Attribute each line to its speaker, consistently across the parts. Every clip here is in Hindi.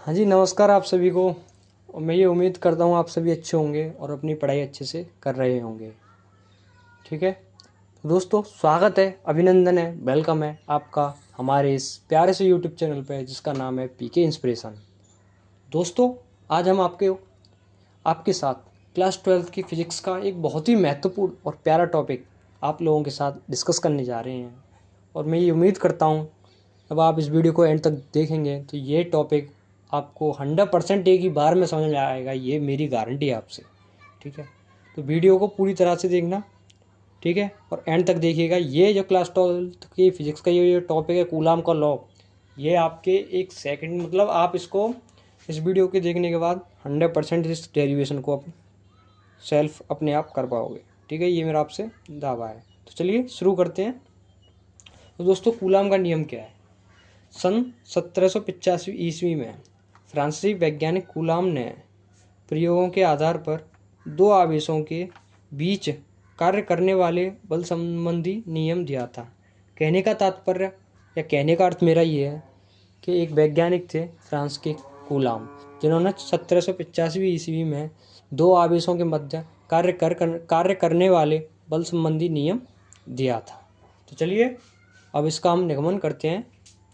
Speaker 1: हाँ जी, नमस्कार आप सभी को। और मैं ये उम्मीद करता हूँ आप सभी अच्छे होंगे और अपनी पढ़ाई अच्छे से कर रहे होंगे। ठीक है, तो दोस्तों स्वागत है, अभिनंदन है, वेलकम है आपका हमारे इस प्यारे से यूट्यूब चैनल पे जिसका नाम है पीके इंस्पिरेशन। दोस्तों, आज हम आपके साथ क्लास 12th की फ़िज़िक्स का एक बहुत ही महत्वपूर्ण और प्यारा टॉपिक आप लोगों के साथ डिस्कस करने जा रहे हैं। और मैं ये उम्मीद करता हूँ अब आप इस वीडियो को एंड तक देखेंगे तो ये टॉपिक आपको 100% एक ही बार में समझ में आएगा, ये मेरी गारंटी है आपसे। ठीक है, तो वीडियो को पूरी तरह से देखना। ठीक है, और एंड तक देखिएगा। ये जो क्लास 12th की फ़िज़िक्स का ये टॉपिक है कूलाम का लॉ, ये आपके एक सेकंड मतलब आप इसको इस वीडियो के देखने के बाद 100% इस डेरिवेशन को सेल्फ अपने आप कर पाओगे। ठीक है, ये मेरा आपसे दावा है। तो चलिए शुरू करते हैं। तो दोस्तों, कूलाम का नियम क्या है? सन 1785 ईस्वी में फ्रांसीसी वैज्ञानिक कूलाम ने प्रयोगों के आधार पर दो आवेशों के बीच कार्य करने वाले बल संबंधी नियम दिया था। कहने का तात्पर्य या कहने का अर्थ मेरा ये है कि एक वैज्ञानिक थे फ्रांस के कूलाम, जिन्होंने 1785 ईस्वी में दो आवेशों के मध्य कार्य करने वाले बल संबंधी नियम दिया था। तो चलिए अब इसका हम निगमन करते हैं।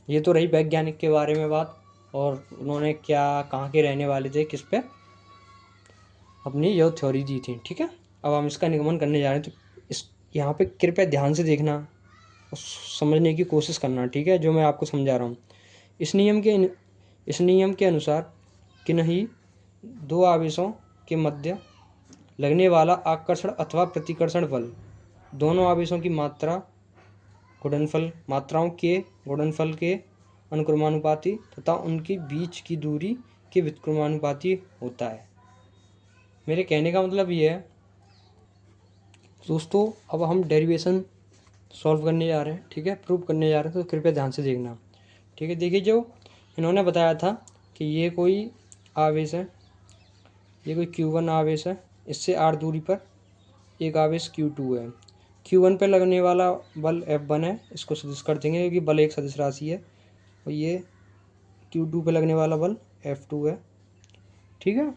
Speaker 1: ये तो रही वैज्ञानिक के बारे में बात, और उन्होंने क्या कहाँ के रहने वाले थे, किस पे अपनी यह थ्योरी दी थी। ठीक है, अब हम इसका निगमन करने जा रहे हैं। तो इस यहाँ पे कृपया ध्यान से देखना और समझने की कोशिश करना। ठीक है, जो मैं आपको समझा रहा हूँ। इस नियम के अनुसार किन्हीं दो आवेशों के मध्य लगने वाला आकर्षण अथवा प्रतिकर्षण बल दोनों आवेशों की मात्राओं के गुणनफल के अनुक्रमानुपाती तथा उनके बीच की दूरी के व्युत्क्रमानुपाती होता है। मेरे कहने का मतलब ये है दोस्तों, अब हम डेरिवेशन सॉल्व करने जा रहे हैं। ठीक है, प्रूव करने जा रहे हैं, तो कृपया ध्यान से देखना। ठीक है, देखिए जो इन्होंने बताया था कि ये कोई आवेश है, ये कोई Q1 आवेश है, इससे r दूरी पर एक आवेश Q2 है। Q1 पे लगने वाला बल F1 है, इसको सदिश कर देंगे क्योंकि बल एक सदिश राशि है। और ये Q2 पे लगने वाला बल F2 है। ठीक है,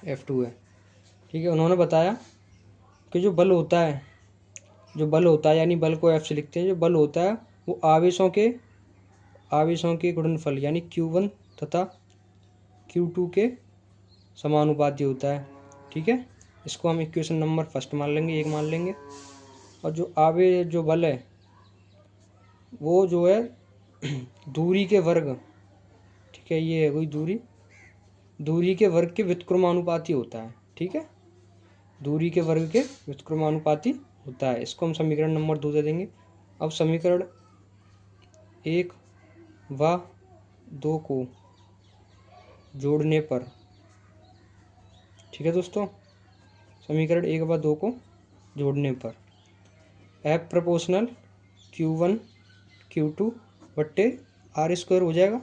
Speaker 1: F2 है। ठीक है, उन्होंने बताया कि जो बल होता है यानी बल को F से लिखते हैं, जो बल होता है वो आवेशों के गुणनफल यानी Q1 तथा Q2 के समानुपाती होता है। ठीक है, इसको हम इक्वेशन नंबर फर्स्ट मान लेंगे, एक मान लेंगे। और जो बल है वो जो है दूरी के वर्ग, ठीक है, ये है कोई दूरी के वर्ग के व्युत्क्रमानुपाती होता है। ठीक है, दूरी के वर्ग के व्युत्क्रमानुपाती होता है। इसको हम समीकरण नंबर 2 दे देंगे। अब समीकरण 1 व 2 को जोड़ने पर, ठीक है दोस्तों, समीकरण 1 व 2 को जोड़ने पर F प्रोपोर्शनल Q1 Q2 बट्टे R² हो जाएगा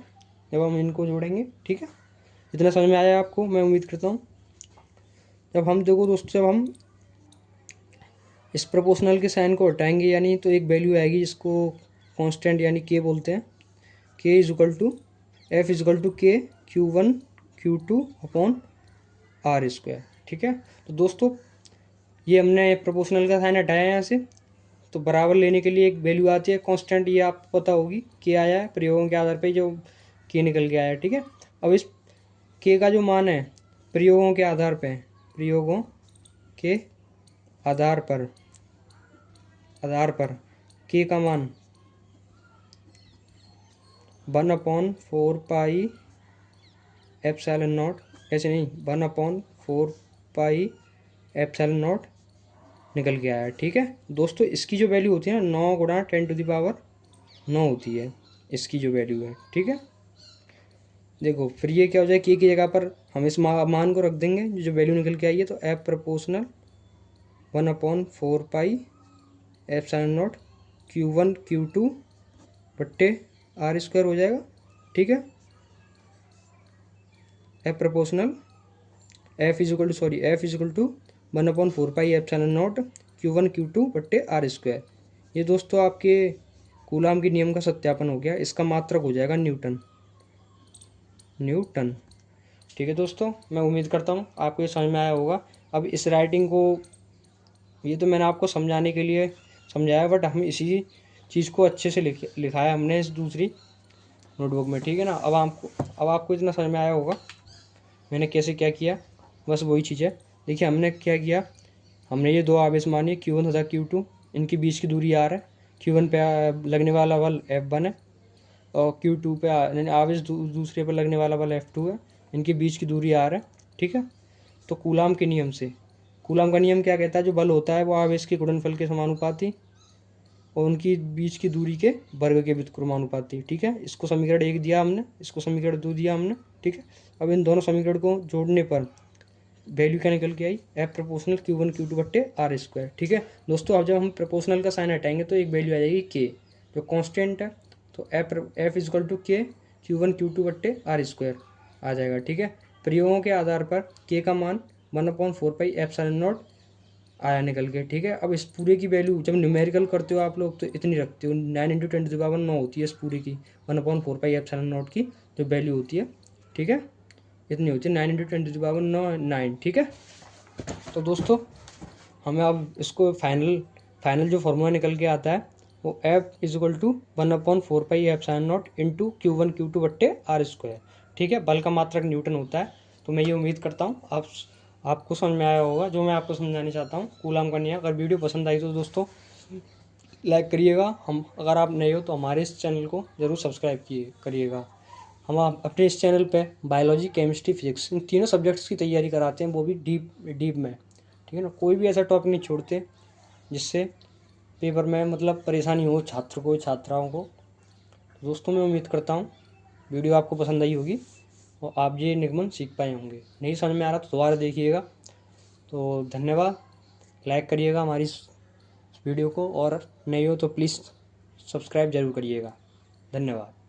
Speaker 1: जब हम इनको जोड़ेंगे। ठीक है, इतना समझ में आया आपको, मैं उम्मीद करता हूँ। जब हम देखो दोस्तों, जब हम इस प्रोपोर्शनल के साइन को हटाएंगे यानी तो एक वैल्यू आएगी जिसको कांस्टेंट यानी K बोलते हैं। K = F = K Q1 Q2 upon R²। ठीक है, तो दोस्तों ये हमने प्रोपोर्शनल का साइन हटाया यहाँ से, तो बराबर लेने के लिए एक वैल्यू आती है कांस्टेंट, ये आपको पता होगी K आया है, प्रयोगों के आधार पर जो K निकल के आया है। ठीक है, अब इस K का जो मान है प्रयोगों के आधार पर K का मान 1/4 πε0, ऐसे नहीं 1/4 πε0 निकल के आया है। ठीक है दोस्तों, इसकी जो वैल्यू होती है ना 9 × 10⁹ होती है इसकी जो वैल्यू है। ठीक है, देखो फिर ये क्या हो जाए, K की जगह पर हम इस मान को रख देंगे जो वैल्यू निकल के आई है, तो F प्रोपोर्शनल 1/4 πε0 Q1 Q2 बट्टे R² हो जाएगा। ठीक है, F proportional F = 1/4 πε0 Q1 Q2 बट्टे R²। ये दोस्तों आपके कूलाम के नियम का सत्यापन हो गया। इसका मात्रक हो जाएगा न्यूटन। न्यूटन। ठीक है दोस्तों, मैं उम्मीद करता हूँ आपको ये समझ में आया होगा। अब इस राइटिंग को, ये तो मैंने आपको समझाने के लिए समझाया, बट हम इसी चीज़ को अच्छे से लिखा है हमने इस दूसरी नोटबुक में। ठीक है ना। अब आपको इतना समझ में आया होगा मैंने कैसे क्या किया। बस वही चीज़ है। देखिए हमने क्या किया, हमने ये दो आवेश मानिए Q1 तथा Q2, इनके बीच की दूरी R है। Q1 पे लगने वाला बल F1 है और Q2 पे आवेश दूसरे पर लगने वाला बल F2 है। इनके बीच की दूरी R है। ठीक है। तो कूलाम के नियम से, कूलाम का नियम क्या कहता है, जो बल होता है वो आवेश के गुणनफल के समानुपाती और उनकी बीच की दूरी के वर्ग के व्युत्क्रमानुपाती। ठीक है। इसको समीकरण 1 दिया हमने, इसको समीकरण 2 दिया हमने। ठीक है। अब इन दोनों समीकरण को जोड़ने पर वैल्यू क्या निकल के आई, F प्रोपोर्शनल Q1 Q2 बट्टे R स्क्वायर। ठीक है दोस्तों। अब जब हम प्रोपोर्शनल का साइन हटाएंगे तो एक वैल्यू आ जाएगी K, जो कांस्टेंट है। तो F is equal to K Q1 Q2 बट्टे R स्क्वायर आ जाएगा। ठीक है। प्रयोगों के आधार पर K का मान 1/4πε0 आया निकल के। ठीक है। अब इस पूरे की वैल्यू जब न्यूमेरिकल करते हो आप लोग तो इतनी रखते हो, 9 × 10⁻9 होती है इस पूरे की, 1/4πε0 की जो वैल्यू होती है। ठीक है। इतनी होती है 9 × 10⁻9। ठीक है। तो दोस्तों हमें अब इसको फाइनल जो फार्मूला निकल के आता है वो F is equal to 1/4πε0 into Q1 Q2 बट्टे R स्क्वायर। ठीक है। बल का मात्रक न्यूटन होता है। तो मैं ये उम्मीद करता हूँ आपको समझ में आया होगा जो मैं आपको समझाना चाहता हूँ कूलाम का नियम। अगर वीडियो पसंद आई तो दोस्तों लाइक करिएगा। अगर आप नए हो तो हमारे इस चैनल को ज़रूर सब्सक्राइब करिएगा। हम अपने इस चैनल पे बायोलॉजी, केमिस्ट्री, फिजिक्स इन तीनों सब्जेक्ट्स की तैयारी कराते हैं, वो भी डीप में। ठीक है ना। कोई भी ऐसा टॉपिक नहीं छोड़ते जिससे पेपर में मतलब परेशानी हो छात्र को, छात्राओं को। दोस्तों मैं उम्मीद करता हूँ वीडियो आपको पसंद आई होगी और आप ये निगमन सीख पाए होंगे। नहीं समझ में आ रहा तो दोबारा देखिएगा। तो धन्यवाद। लाइक करिएगा हमारी इस वीडियो को और नए हो तो प्लीज़ सब्सक्राइब ज़रूर करिएगा। धन्यवाद।